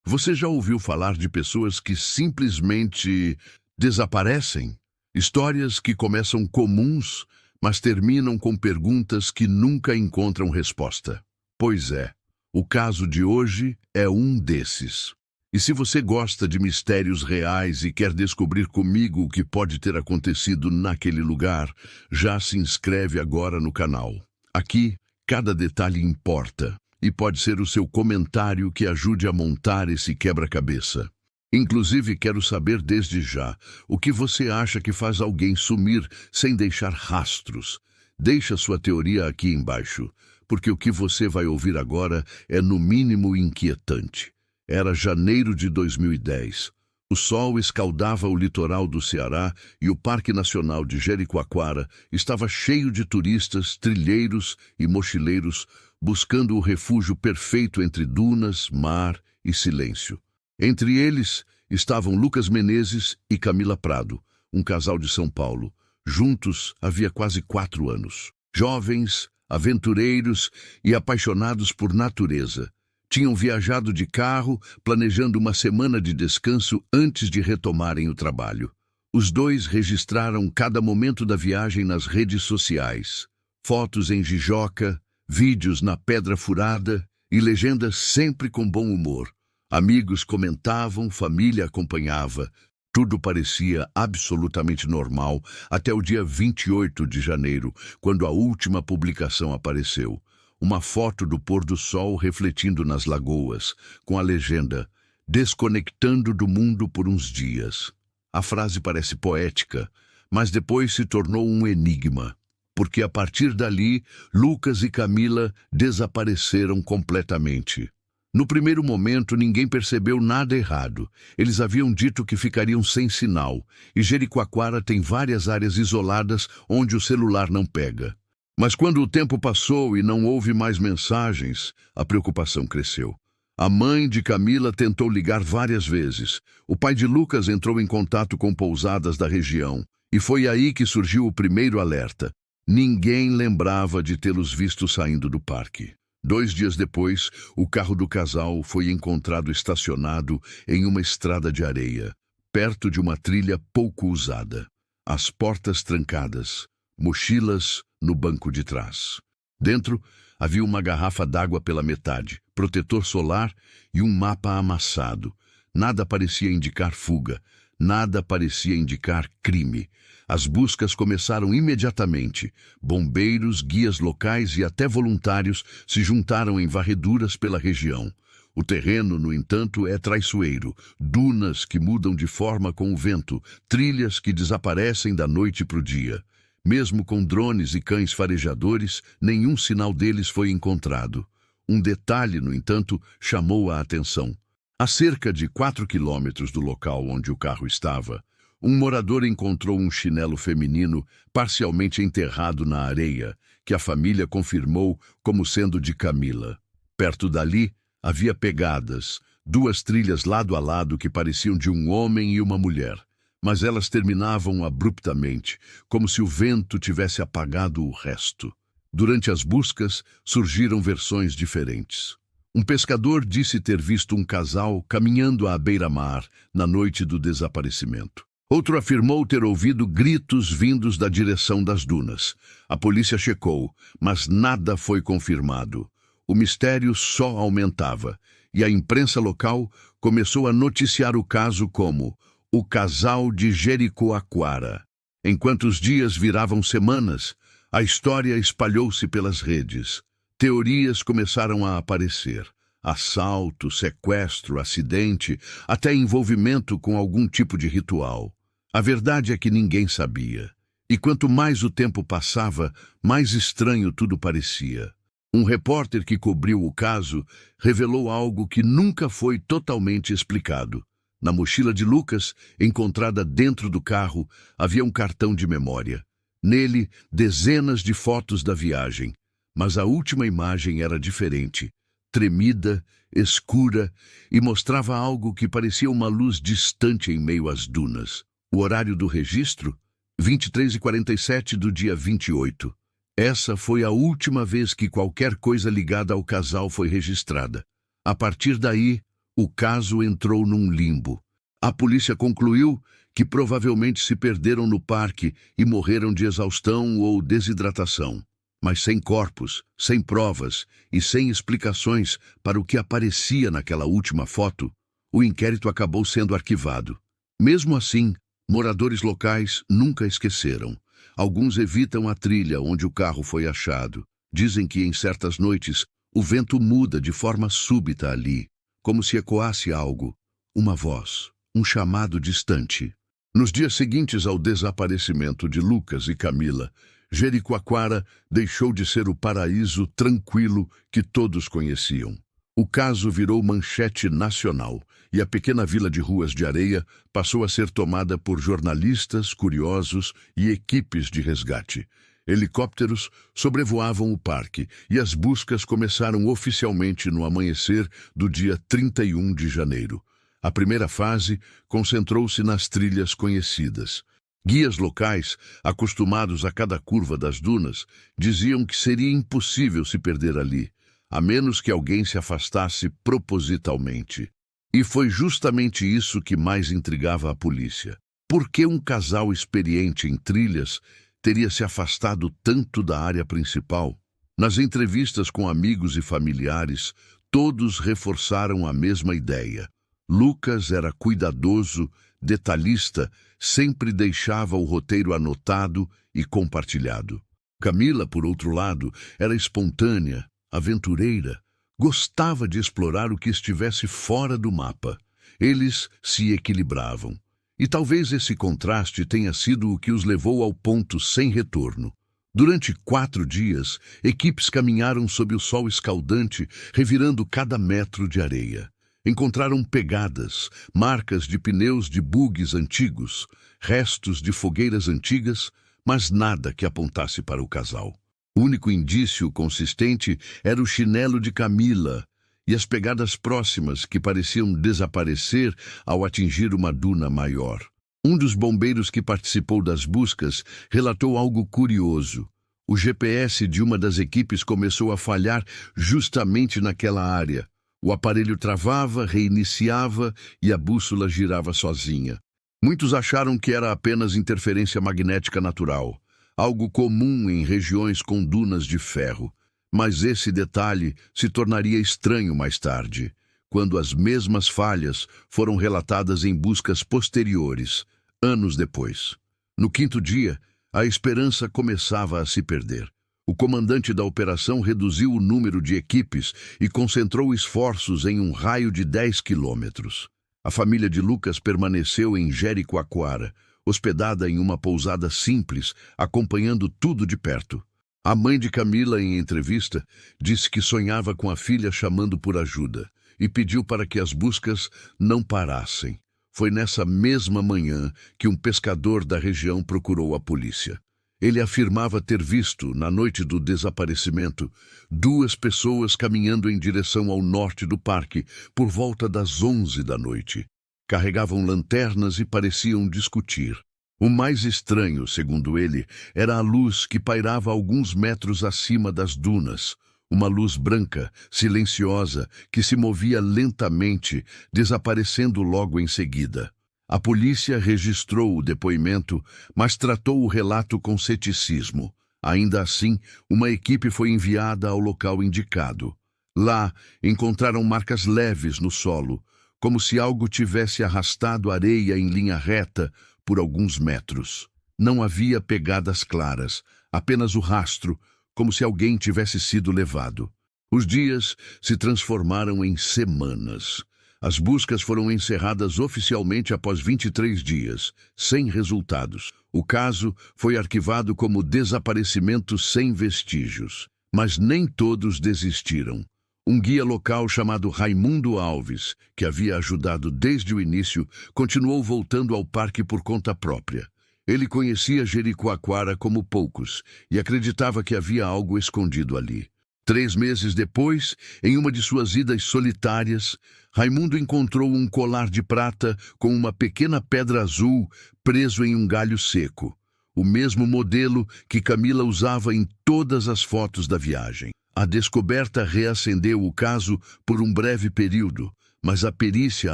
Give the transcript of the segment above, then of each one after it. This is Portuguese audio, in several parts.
Você já ouviu falar de pessoas que simplesmente desaparecem? Histórias que começam comuns, mas terminam com perguntas que nunca encontram resposta. Pois é, o caso de hoje é um desses. E se você gosta de mistérios reais e quer descobrir comigo o que pode ter acontecido naquele lugar, já se inscreve agora no canal. Aqui, cada detalhe importa. E pode ser o seu comentário que ajude a montar esse quebra-cabeça. Inclusive, quero saber desde já o que você acha que faz alguém sumir sem deixar rastros. Deixa sua teoria aqui embaixo, porque o que você vai ouvir agora é no mínimo inquietante. Era janeiro de 2010. O sol escaldava o litoral do Ceará e o Parque Nacional de Jericoacoara estava cheio de turistas, trilheiros e mochileiros buscando o refúgio perfeito entre dunas, mar e silêncio. Entre eles estavam Lucas Menezes e Camila Prado, um casal de São Paulo. Juntos havia quase 4 anos. Jovens, aventureiros e apaixonados por natureza. Tinham viajado de carro, planejando uma semana de descanso antes de retomarem o trabalho. Os dois registraram cada momento da viagem nas redes sociais. Fotos em Jijoca, vídeos na Pedra Furada e legendas sempre com bom humor. Amigos comentavam, família acompanhava. Tudo parecia absolutamente normal até o dia 28 de janeiro, quando a última publicação apareceu. Uma foto do pôr do sol refletindo nas lagoas, com a legenda "Desconectando do mundo por uns dias". A frase parece poética, mas depois se tornou um enigma. Porque a partir dali, Lucas e Camila desapareceram completamente. No primeiro momento, ninguém percebeu nada errado. Eles haviam dito que ficariam sem sinal, e Jericoacoara tem várias áreas isoladas onde o celular não pega. Mas quando o tempo passou e não houve mais mensagens, a preocupação cresceu. A mãe de Camila tentou ligar várias vezes. O pai de Lucas entrou em contato com pousadas da região, e foi aí que surgiu o primeiro alerta. Ninguém lembrava de tê-los visto saindo do parque. 2 dias depois, o carro do casal foi encontrado estacionado em uma estrada de areia, perto de uma trilha pouco usada. As portas trancadas, mochilas no banco de trás. Dentro, havia uma garrafa d'água pela metade, protetor solar e um mapa amassado. Nada parecia indicar fuga, nada parecia indicar crime. As buscas começaram imediatamente. Bombeiros, guias locais e até voluntários se juntaram em varreduras pela região. O terreno, no entanto, é traiçoeiro. Dunas que mudam de forma com o vento, trilhas que desaparecem da noite para o dia. Mesmo com drones e cães farejadores, nenhum sinal deles foi encontrado. Um detalhe, no entanto, chamou a atenção. A cerca de 4 quilômetros do local onde o carro estava, um morador encontrou um chinelo feminino parcialmente enterrado na areia, que a família confirmou como sendo de Camila. Perto dali, havia pegadas, 2 trilhas lado a lado que pareciam de um homem e uma mulher, mas elas terminavam abruptamente, como se o vento tivesse apagado o resto. Durante as buscas, surgiram versões diferentes. Um pescador disse ter visto um casal caminhando à beira-mar na noite do desaparecimento. Outro afirmou ter ouvido gritos vindos da direção das dunas. A polícia checou, mas nada foi confirmado. O mistério só aumentava, e a imprensa local começou a noticiar o caso como o casal de Jericoacoara. Enquanto os dias viravam semanas, a história espalhou-se pelas redes. Teorias começaram a aparecer. Assalto, sequestro, acidente, até envolvimento com algum tipo de ritual. A verdade é que ninguém sabia. E quanto mais o tempo passava, mais estranho tudo parecia. Um repórter que cobriu o caso revelou algo que nunca foi totalmente explicado. Na mochila de Lucas, encontrada dentro do carro, havia um cartão de memória. Nele, dezenas de fotos da viagem. Mas a última imagem era diferente. Tremida, escura, e mostrava algo que parecia uma luz distante em meio às dunas. O horário do registro? 23h47 do dia 28. Essa foi a última vez que qualquer coisa ligada ao casal foi registrada. A partir daí, O caso entrou num limbo. A polícia concluiu que provavelmente se perderam no parque e morreram de exaustão ou desidratação. Mas sem corpos, sem provas e sem explicações para o que aparecia naquela última foto, o inquérito acabou sendo arquivado. Mesmo assim, moradores locais nunca esqueceram. Alguns evitam a trilha onde o carro foi achado. Dizem que em certas noites o vento muda de forma súbita ali, como se ecoasse algo, uma voz, um chamado distante. Nos dias seguintes ao desaparecimento de Lucas e Camila, Jericoacoara deixou de ser o paraíso tranquilo que todos conheciam. O caso virou manchete nacional e a pequena vila de ruas de areia passou a ser tomada por jornalistas, curiosos e equipes de resgate. Helicópteros sobrevoavam o parque e as buscas começaram oficialmente no amanhecer do dia 31 de janeiro. A primeira fase concentrou-se nas trilhas conhecidas. Guias locais, acostumados a cada curva das dunas, diziam que seria impossível se perder ali, a menos que alguém se afastasse propositalmente. E foi justamente isso que mais intrigava a polícia. Por que um casal experiente em trilhas teria se afastado tanto da área principal? Nas entrevistas com amigos e familiares, todos reforçaram a mesma ideia. Lucas era cuidadoso, detalhista, sempre deixava o roteiro anotado e compartilhado. Camila, por outro lado, era espontânea, aventureira, gostava de explorar o que estivesse fora do mapa. Eles se equilibravam. E talvez esse contraste tenha sido o que os levou ao ponto sem retorno. Durante 4 dias, equipes caminharam sob o sol escaldante, revirando cada metro de areia. Encontraram pegadas, marcas de pneus de bugs antigos, restos de fogueiras antigas, mas nada que apontasse para o casal. O único indício consistente era o chinelo de Camila e as pegadas próximas que pareciam desaparecer ao atingir uma duna maior. Um dos bombeiros que participou das buscas relatou algo curioso. O GPS de uma das equipes começou a falhar justamente naquela área. O aparelho travava, reiniciava e a bússola girava sozinha. Muitos acharam que era apenas interferência magnética natural, algo comum em regiões com dunas de ferro. Mas esse detalhe se tornaria estranho mais tarde, quando as mesmas falhas foram relatadas em buscas posteriores, anos depois. No 5º dia, a esperança começava a se perder. O comandante da operação reduziu o número de equipes e concentrou esforços em um raio de 10 quilômetros. A família de Lucas permaneceu em Jericoacoara, hospedada em uma pousada simples, acompanhando tudo de perto. A mãe de Camila, em entrevista, disse que sonhava com a filha chamando por ajuda e pediu para que as buscas não parassem. Foi nessa mesma manhã que um pescador da região procurou a polícia. Ele afirmava ter visto, na noite do desaparecimento, 2 pessoas caminhando em direção ao norte do parque por volta das 11 da noite. Carregavam lanternas e pareciam discutir. O mais estranho, segundo ele, era a luz que pairava alguns metros acima das dunas. Uma luz branca, silenciosa, que se movia lentamente, desaparecendo logo em seguida. A polícia registrou o depoimento, mas tratou o relato com ceticismo. Ainda assim, uma equipe foi enviada ao local indicado. Lá, encontraram marcas leves no solo, como se algo tivesse arrastado areia em linha reta por alguns metros. Não havia pegadas claras, apenas o rastro, como se alguém tivesse sido levado. Os dias se transformaram em semanas. As buscas foram encerradas oficialmente após 23 dias, sem resultados. O caso foi arquivado como desaparecimento sem vestígios. Mas nem todos desistiram. Um guia local chamado Raimundo Alves, que havia ajudado desde o início, continuou voltando ao parque por conta própria. Ele conhecia Jericoacoara como poucos e acreditava que havia algo escondido ali. 3 meses depois, em uma de suas idas solitárias, Raimundo encontrou um colar de prata com uma pequena pedra azul preso em um galho seco, o mesmo modelo que Camila usava em todas as fotos da viagem. A descoberta reacendeu o caso por um breve período, mas a perícia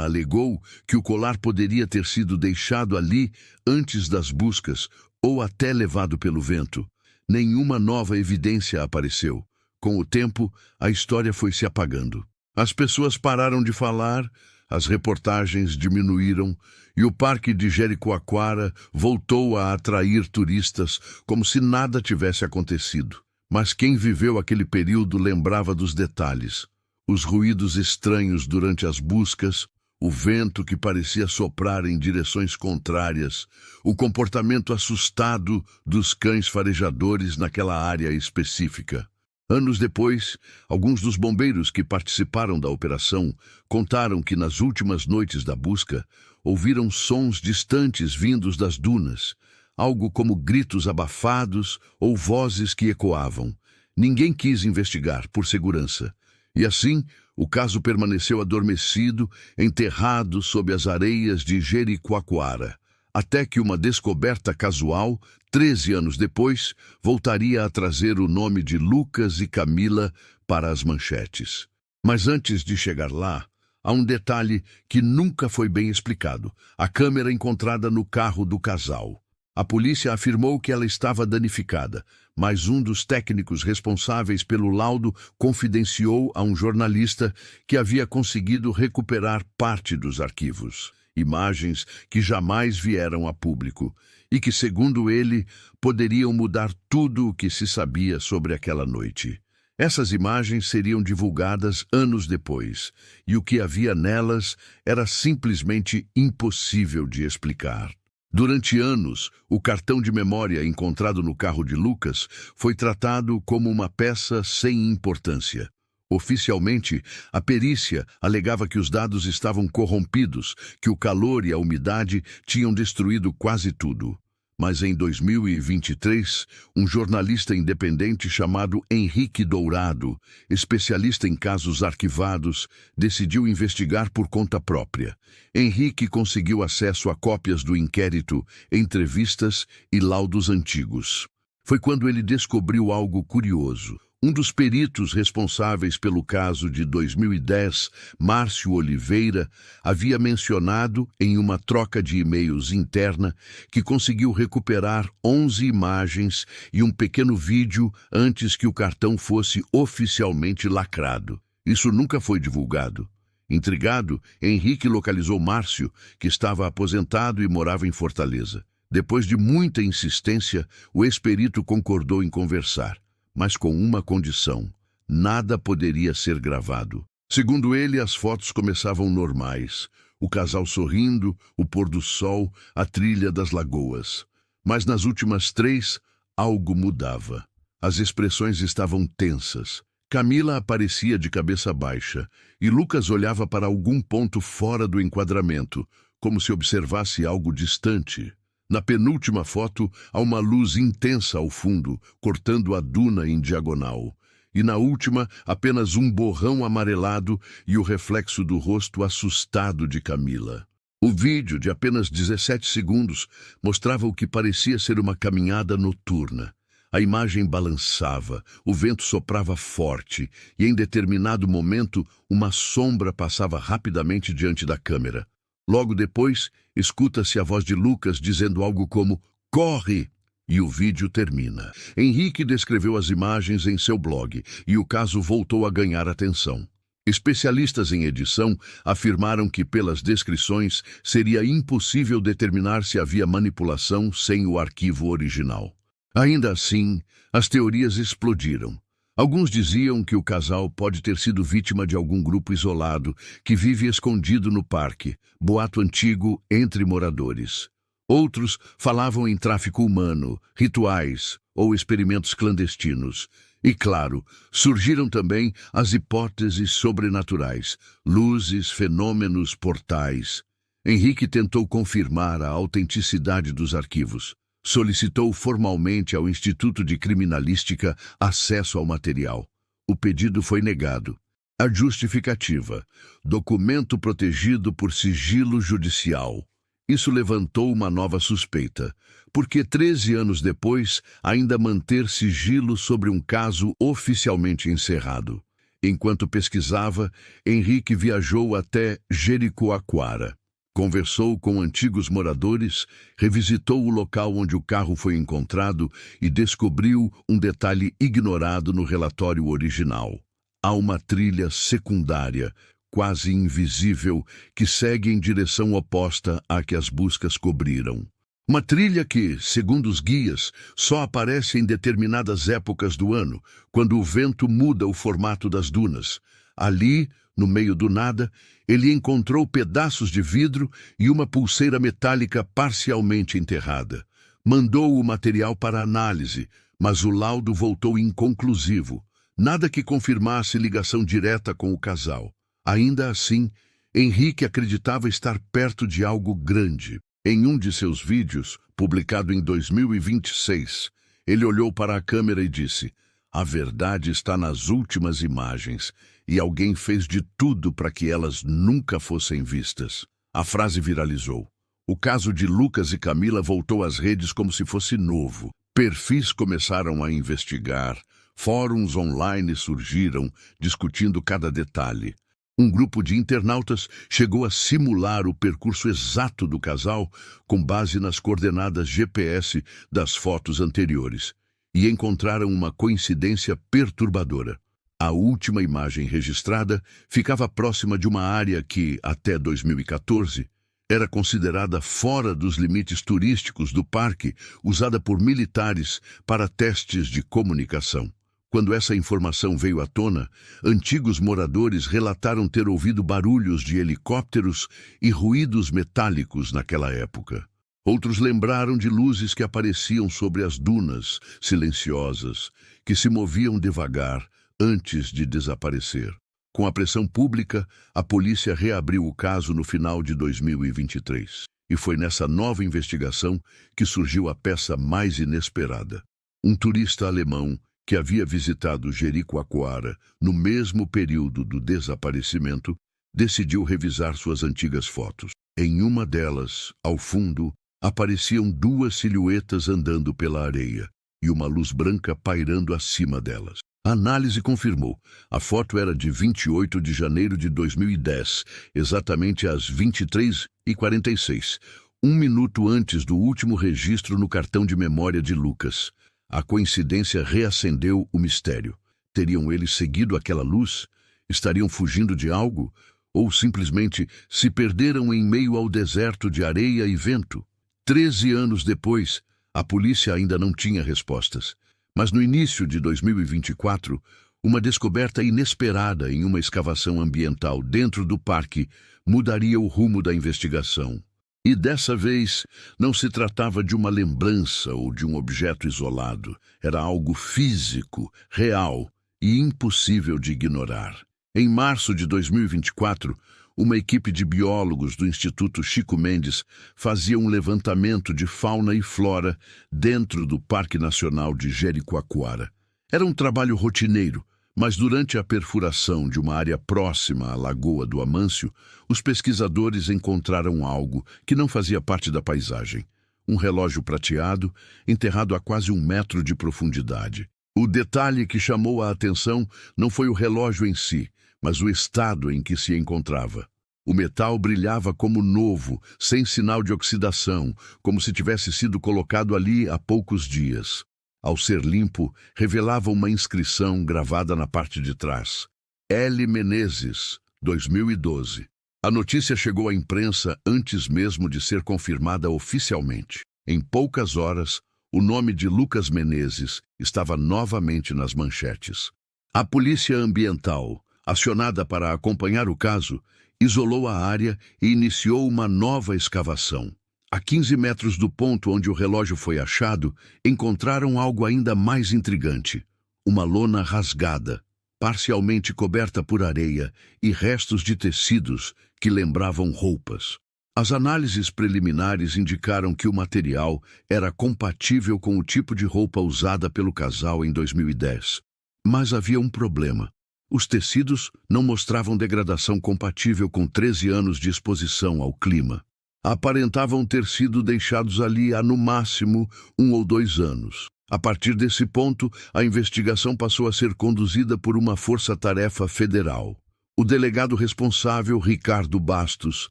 alegou que o colar poderia ter sido deixado ali antes das buscas ou até levado pelo vento. Nenhuma nova evidência apareceu. Com o tempo, a história foi se apagando. As pessoas pararam de falar, as reportagens diminuíram e o Parque de Jericoacoara voltou a atrair turistas como se nada tivesse acontecido. Mas quem viveu aquele período lembrava dos detalhes. Os ruídos estranhos durante as buscas, o vento que parecia soprar em direções contrárias, o comportamento assustado dos cães farejadores naquela área específica. Anos depois, alguns dos bombeiros que participaram da operação contaram que nas últimas noites da busca ouviram sons distantes vindos das dunas, algo como gritos abafados ou vozes que ecoavam. Ninguém quis investigar por segurança. E assim, o caso permaneceu adormecido, enterrado sob as areias de Jericoacoara, até que uma descoberta casual, 13 anos depois, voltaria a trazer o nome de Lucas e Camila para as manchetes. Mas antes de chegar lá, há um detalhe que nunca foi bem explicado: a câmera encontrada no carro do casal. A polícia afirmou que ela estava danificada, mas um dos técnicos responsáveis pelo laudo confidenciou a um jornalista que havia conseguido recuperar parte dos arquivos, imagens que jamais vieram a público e que, segundo ele, poderiam mudar tudo o que se sabia sobre aquela noite. Essas imagens seriam divulgadas anos depois, e o que havia nelas era simplesmente impossível de explicar. Durante anos, o cartão de memória encontrado no carro de Lucas foi tratado como uma peça sem importância. Oficialmente, a perícia alegava que os dados estavam corrompidos, que o calor e a umidade tinham destruído quase tudo. Mas em 2023, um jornalista independente chamado Henrique Dourado, especialista em casos arquivados, decidiu investigar por conta própria. Henrique conseguiu acesso a cópias do inquérito, entrevistas e laudos antigos. Foi quando ele descobriu algo curioso. Um dos peritos responsáveis pelo caso de 2010, Márcio Oliveira, havia mencionado em uma troca de e-mails interna que conseguiu recuperar 11 imagens e um pequeno vídeo antes que o cartão fosse oficialmente lacrado. Isso nunca foi divulgado. Intrigado, Henrique localizou Márcio, que estava aposentado e morava em Fortaleza. Depois de muita insistência, o ex-perito concordou em conversar, mas com uma condição: nada poderia ser gravado. Segundo ele, as fotos começavam normais: o casal sorrindo, o pôr do sol, a trilha das lagoas. Mas nas últimas 3, algo mudava. As expressões estavam tensas. Camila aparecia de cabeça baixa e Lucas olhava para algum ponto fora do enquadramento, como se observasse algo distante. Na penúltima foto, há uma luz intensa ao fundo, cortando a duna em diagonal. E na última, apenas um borrão amarelado e o reflexo do rosto assustado de Camila. O vídeo, de apenas 17 segundos, mostrava o que parecia ser uma caminhada noturna. A imagem balançava, o vento soprava forte e, em determinado momento, uma sombra passava rapidamente diante da câmera. Logo depois, escuta-se a voz de Lucas dizendo algo como "corre!" e o vídeo termina. Henrique descreveu as imagens em seu blog e o caso voltou a ganhar atenção. Especialistas em edição afirmaram que, pelas descrições, seria impossível determinar se havia manipulação sem o arquivo original. Ainda assim, as teorias explodiram. Alguns diziam que o casal pode ter sido vítima de algum grupo isolado que vive escondido no parque, boato antigo entre moradores. Outros falavam em tráfico humano, rituais ou experimentos clandestinos. E, claro, surgiram também as hipóteses sobrenaturais, luzes, fenômenos, portais. Henrique tentou confirmar a autenticidade dos arquivos. Solicitou formalmente ao Instituto de Criminalística acesso ao material. O pedido foi negado. A justificativa: documento protegido por sigilo judicial. Isso levantou uma nova suspeita. Por que 13 anos depois ainda manter sigilo sobre um caso oficialmente encerrado? Enquanto pesquisava, Henrique viajou até Jericoacoara. Conversou com antigos moradores, revisitou o local onde o carro foi encontrado e descobriu um detalhe ignorado no relatório original. Há uma trilha secundária, quase invisível, que segue em direção oposta à que as buscas cobriram. Uma trilha que, segundo os guias, só aparece em determinadas épocas do ano, quando o vento muda o formato das dunas. Ali, no meio do nada, ele encontrou pedaços de vidro e uma pulseira metálica parcialmente enterrada. Mandou o material para análise, mas o laudo voltou inconclusivo. Nada que confirmasse ligação direta com o casal. Ainda assim, Henrique acreditava estar perto de algo grande. Em um de seus vídeos, publicado em 2026, ele olhou para a câmera e disse: "A verdade está nas últimas imagens, e alguém fez de tudo para que elas nunca fossem vistas." A frase viralizou. O caso de Lucas e Camila voltou às redes como se fosse novo. Perfis começaram a investigar, fóruns online surgiram, discutindo cada detalhe. Um grupo de internautas chegou a simular o percurso exato do casal com base nas coordenadas GPS das fotos anteriores e encontraram uma coincidência perturbadora. A última imagem registrada ficava próxima de uma área que, até 2014, era considerada fora dos limites turísticos do parque, usada por militares para testes de comunicação. Quando essa informação veio à tona, antigos moradores relataram ter ouvido barulhos de helicópteros e ruídos metálicos naquela época. Outros lembraram de luzes que apareciam sobre as dunas, silenciosas, que se moviam devagar antes de desaparecer. Com a pressão pública, a polícia reabriu o caso no final de 2023. E foi nessa nova investigação que surgiu a peça mais inesperada. Um turista alemão que havia visitado Jericoacoara no mesmo período do desaparecimento, decidiu revisar suas antigas fotos. Em uma delas, ao fundo, apareciam duas silhuetas andando pela areia e uma luz branca pairando acima delas. A análise confirmou. A foto era de 28 de janeiro de 2010, exatamente às 23h46, um minuto antes do último registro no cartão de memória de Lucas. A coincidência reacendeu o mistério. Teriam eles seguido aquela luz? Estariam fugindo de algo? Ou simplesmente se perderam em meio ao deserto de areia e vento? 13 anos depois, a polícia ainda não tinha respostas. Mas no início de 2024, uma descoberta inesperada em uma escavação ambiental dentro do parque mudaria o rumo da investigação. E dessa vez, não se tratava de uma lembrança ou de um objeto isolado. Era algo físico, real e impossível de ignorar. Em março de 2024, uma equipe de biólogos do Instituto Chico Mendes fazia um levantamento de fauna e flora dentro do Parque Nacional de Jericoacoara. Era um trabalho rotineiro, mas durante a perfuração de uma área próxima à Lagoa do Amâncio, os pesquisadores encontraram algo que não fazia parte da paisagem. Um relógio prateado, enterrado a quase 1 metro de profundidade. O detalhe que chamou a atenção não foi o relógio em si, mas o estado em que se encontrava. O metal brilhava como novo, sem sinal de oxidação, como se tivesse sido colocado ali há poucos dias. Ao ser limpo, revelava uma inscrição gravada na parte de trás. L. Menezes, 2012. A notícia chegou à imprensa antes mesmo de ser confirmada oficialmente. Em poucas horas, o nome de Lucas Menezes estava novamente nas manchetes. A Polícia Ambiental, acionada para acompanhar o caso, isolou a área e iniciou uma nova escavação. A 15 metros do ponto onde o relógio foi achado, encontraram algo ainda mais intrigante. Uma lona rasgada, parcialmente coberta por areia e restos de tecidos que lembravam roupas. As análises preliminares indicaram que o material era compatível com o tipo de roupa usada pelo casal em 2010. Mas havia um problema. Os tecidos não mostravam degradação compatível com 13 anos de exposição ao clima. Aparentavam ter sido deixados ali há, no máximo, 1 ou 2 anos. A partir desse ponto, a investigação passou a ser conduzida por uma força-tarefa federal. O delegado responsável, Ricardo Bastos,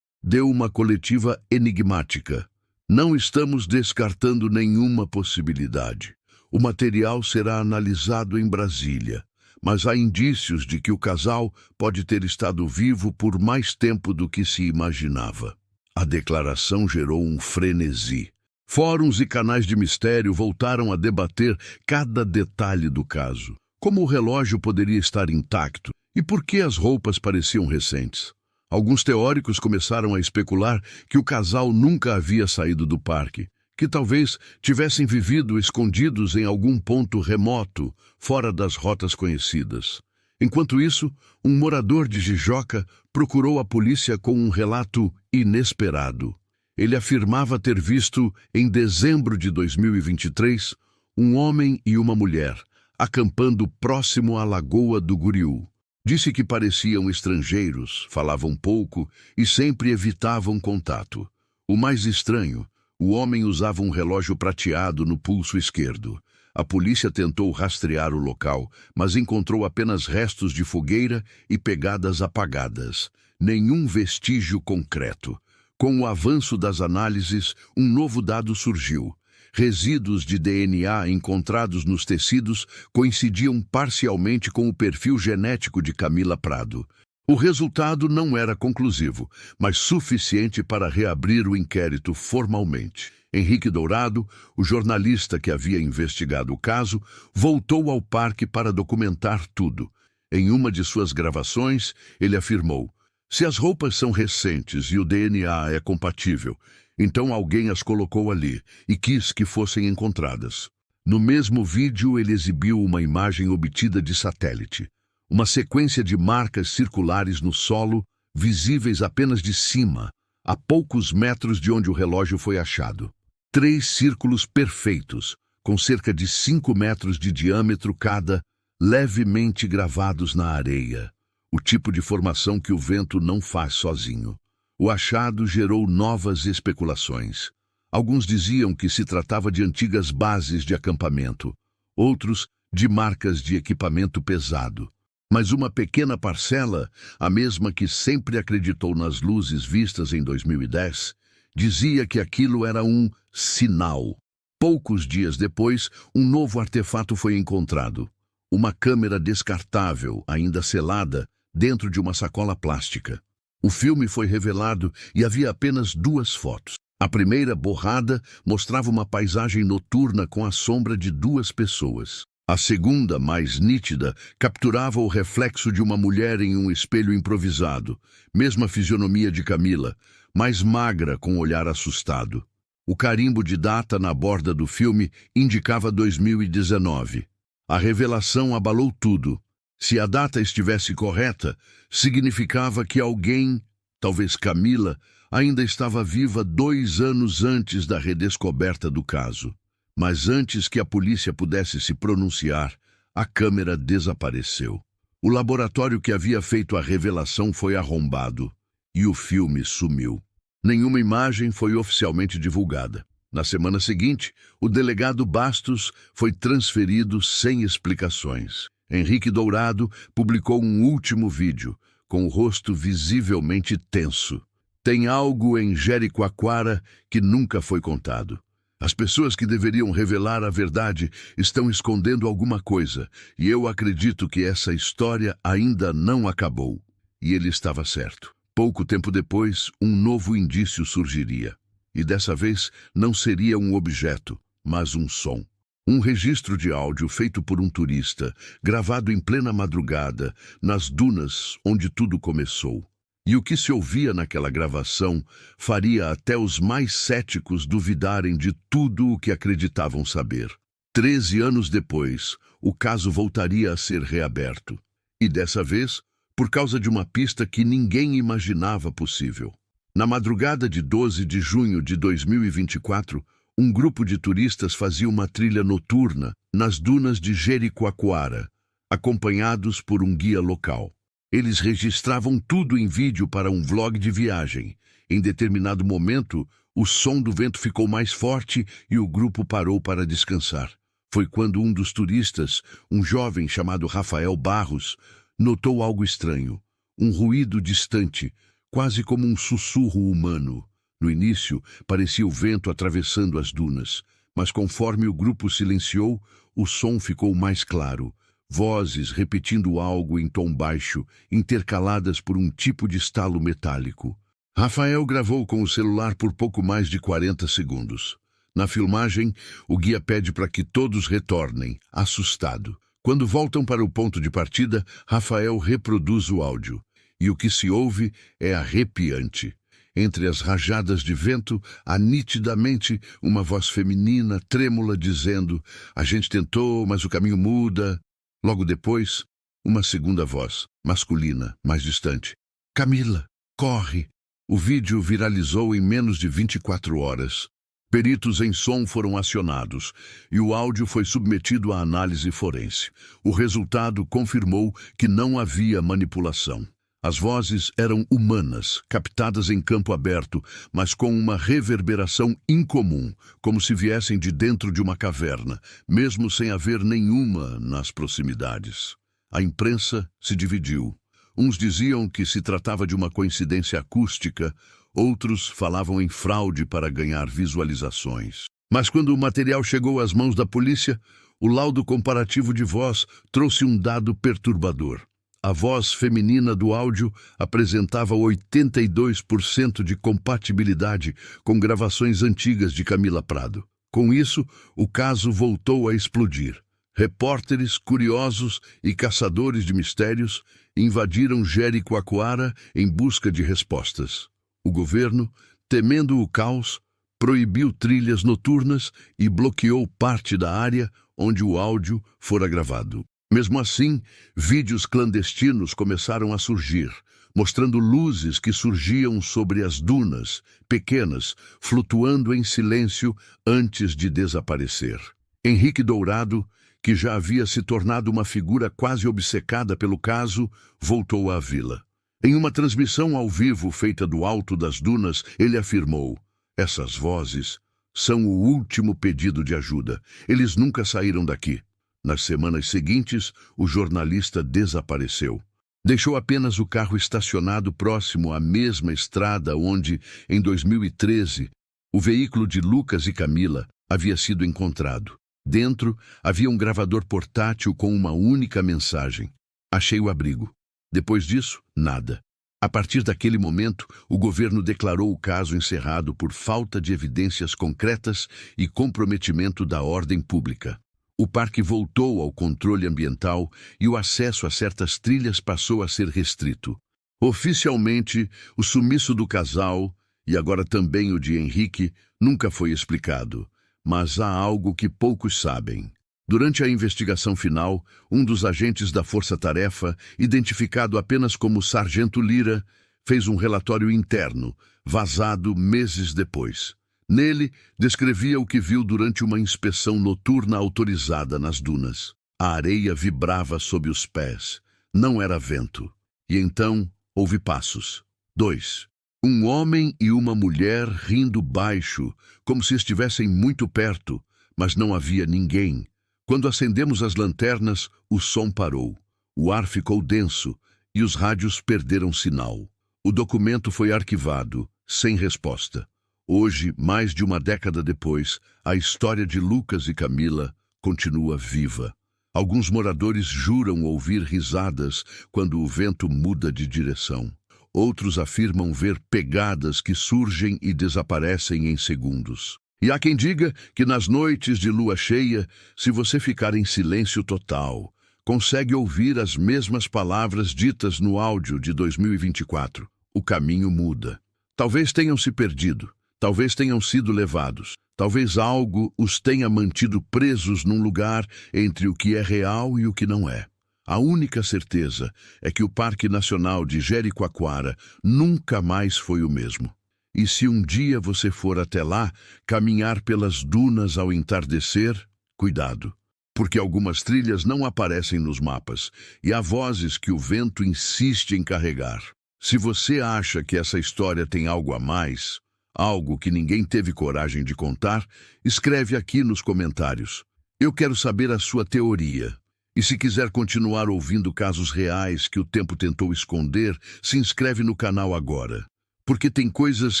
deu uma coletiva enigmática. Não estamos descartando nenhuma possibilidade. O material será analisado em Brasília, mas há indícios de que o casal pode ter estado vivo por mais tempo do que se imaginava. A declaração gerou um frenesi. Fóruns e canais de mistério voltaram a debater cada detalhe do caso. Como o relógio poderia estar intacto e por que as roupas pareciam recentes? Alguns teóricos começaram a especular que o casal nunca havia saído do parque, que talvez tivessem vivido escondidos em algum ponto remoto, fora das rotas conhecidas. Enquanto isso, um morador de Jijoca procurou a polícia com um relato inesperado. Ele afirmava ter visto, em dezembro de 2023, um homem e uma mulher acampando próximo à Lagoa do Guriú. Disse que pareciam estrangeiros, falavam pouco e sempre evitavam contato. O mais estranho, o homem usava um relógio prateado no pulso esquerdo. A polícia tentou rastrear o local, mas encontrou apenas restos de fogueira e pegadas apagadas. Nenhum vestígio concreto. Com o avanço das análises, um novo dado surgiu. Resíduos de DNA encontrados nos tecidos coincidiam parcialmente com o perfil genético de Camila Prado. O resultado não era conclusivo, mas suficiente para reabrir o inquérito formalmente. Henrique Dourado, o jornalista que havia investigado o caso, voltou ao parque para documentar tudo. Em uma de suas gravações, ele afirmou: "Se as roupas são recentes e o DNA é compatível, então alguém as colocou ali e quis que fossem encontradas." No mesmo vídeo, ele exibiu uma imagem obtida de satélite. Uma sequência de marcas circulares no solo, visíveis apenas de cima, a poucos metros de onde o relógio foi achado. 3 círculos perfeitos, com cerca de 5 metros de diâmetro cada, levemente gravados na areia. O tipo de formação que o vento não faz sozinho. O achado gerou novas especulações. Alguns diziam que se tratava de antigas bases de acampamento, outros de marcas de equipamento pesado. Mas uma pequena parcela, a mesma que sempre acreditou nas luzes vistas em 2010, dizia que aquilo era um sinal. Poucos dias depois, um novo artefato foi encontrado. Uma câmera descartável, ainda selada, dentro de uma sacola plástica. O filme foi revelado e havia apenas 2 fotos. A primeira, borrada, mostrava uma paisagem noturna com a sombra de 2 pessoas. A segunda, mais nítida, capturava o reflexo de uma mulher em um espelho improvisado, mesma fisionomia de Camila, mais magra com um olhar assustado. O carimbo de data na borda do filme indicava 2019. A revelação abalou tudo. Se a data estivesse correta, significava que alguém, talvez Camila, ainda estava viva 2 anos antes da redescoberta do caso. Mas antes que a polícia pudesse se pronunciar, a câmera desapareceu. O laboratório que havia feito a revelação foi arrombado e o filme sumiu. Nenhuma imagem foi oficialmente divulgada. Na semana seguinte, o delegado Bastos foi transferido sem explicações. Henrique Dourado publicou um último vídeo, com o rosto visivelmente tenso. Tem algo em Jericoacoara que nunca foi contado. As pessoas que deveriam revelar a verdade estão escondendo alguma coisa, e eu acredito que essa história ainda não acabou. E ele estava certo. Pouco tempo depois, um novo indício surgiria. E dessa vez não seria um objeto, mas um som. Um registro de áudio feito por um turista, gravado em plena madrugada, nas dunas onde tudo começou. E o que se ouvia naquela gravação faria até os mais céticos duvidarem de tudo o que acreditavam saber. 13 anos depois, o caso voltaria a ser reaberto. E dessa vez, por causa de uma pista que ninguém imaginava possível. Na madrugada de 12 de junho de 2024, um grupo de turistas fazia uma trilha noturna nas dunas de Jericoacoara, acompanhados por um guia local. Eles registravam tudo em vídeo para um vlog de viagem. Em determinado momento, o som do vento ficou mais forte e o grupo parou para descansar. Foi quando um dos turistas, um jovem chamado Rafael Barros, notou algo estranho, um ruído distante, quase como um sussurro humano. No início, parecia o vento atravessando as dunas, mas conforme o grupo silenciou, o som ficou mais claro. Vozes repetindo algo em tom baixo, intercaladas por um tipo de estalo metálico. Rafael gravou com o celular por pouco mais de 40 segundos. Na filmagem, o guia pede para que todos retornem, assustado. Quando voltam para o ponto de partida, Rafael reproduz o áudio. E o que se ouve é arrepiante. Entre as rajadas de vento, há nitidamente uma voz feminina, trêmula, dizendo: "A gente tentou, mas o caminho muda." Logo depois, uma segunda voz, masculina, mais distante: "Camila, corre." O vídeo viralizou em menos de 24 horas. Peritos em som foram acionados e o áudio foi submetido à análise forense. O resultado confirmou que não havia manipulação. As vozes eram humanas, captadas em campo aberto, mas com uma reverberação incomum, como se viessem de dentro de uma caverna, mesmo sem haver nenhuma nas proximidades. A imprensa se dividiu. Uns diziam que se tratava de uma coincidência acústica, outros falavam em fraude para ganhar visualizações. Mas quando o material chegou às mãos da polícia, o laudo comparativo de voz trouxe um dado perturbador. A voz feminina do áudio apresentava 82% de compatibilidade com gravações antigas de Camila Prado. Com isso, o caso voltou a explodir. Repórteres, curiosos e caçadores de mistérios invadiram Jericoacoara em busca de respostas. O governo, temendo o caos, proibiu trilhas noturnas e bloqueou parte da área onde o áudio fora gravado. Mesmo assim, vídeos clandestinos começaram a surgir, mostrando luzes que surgiam sobre as dunas, pequenas, flutuando em silêncio antes de desaparecer. Henrique Dourado, que já havia se tornado uma figura quase obcecada pelo caso, voltou à vila. Em uma transmissão ao vivo feita do alto das dunas, ele afirmou: "Essas vozes são o último pedido de ajuda. Eles nunca saíram daqui." Nas semanas seguintes, o jornalista desapareceu. Deixou apenas o carro estacionado próximo à mesma estrada onde, em 2013, o veículo de Lucas e Camila havia sido encontrado. Dentro, havia um gravador portátil com uma única mensagem: "Achei o abrigo." Depois disso, nada. A partir daquele momento, o governo declarou o caso encerrado por falta de evidências concretas e comprometimento da ordem pública. O parque voltou ao controle ambiental e o acesso a certas trilhas passou a ser restrito. Oficialmente, o sumiço do casal, e agora também o de Henrique, nunca foi explicado. Mas há algo que poucos sabem. Durante a investigação final, um dos agentes da Força-Tarefa, identificado apenas como Sargento Lira, fez um relatório interno, vazado meses depois. Nele, descrevia o que viu durante uma inspeção noturna autorizada nas dunas. A areia vibrava sob os pés. Não era vento. E então, houve passos. 2. Um homem e uma mulher rindo baixo, como se estivessem muito perto, mas não havia ninguém. Quando acendemos as lanternas, o som parou. O ar ficou denso e os rádios perderam sinal. O documento foi arquivado, sem resposta. Hoje, mais de uma década depois, a história de Lucas e Camila continua viva. Alguns moradores juram ouvir risadas quando o vento muda de direção. Outros afirmam ver pegadas que surgem e desaparecem em segundos. E há quem diga que nas noites de lua cheia, se você ficar em silêncio total, consegue ouvir as mesmas palavras ditas no áudio de 2024. O caminho muda. Talvez tenham se perdido. Talvez tenham sido levados. Talvez algo os tenha mantido presos num lugar entre o que é real e o que não é. A única certeza é que o Parque Nacional de Jericoacoara nunca mais foi o mesmo. E se um dia você for até lá, caminhar pelas dunas ao entardecer, cuidado, porque algumas trilhas não aparecem nos mapas e há vozes que o vento insiste em carregar. Se você acha que essa história tem algo a mais, algo que ninguém teve coragem de contar, escreve aqui nos comentários. Eu quero saber a sua teoria. E se quiser continuar ouvindo casos reais que o tempo tentou esconder, se inscreve no canal agora. Porque tem coisas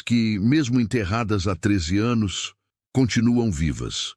que, mesmo enterradas há 13 anos, continuam vivas.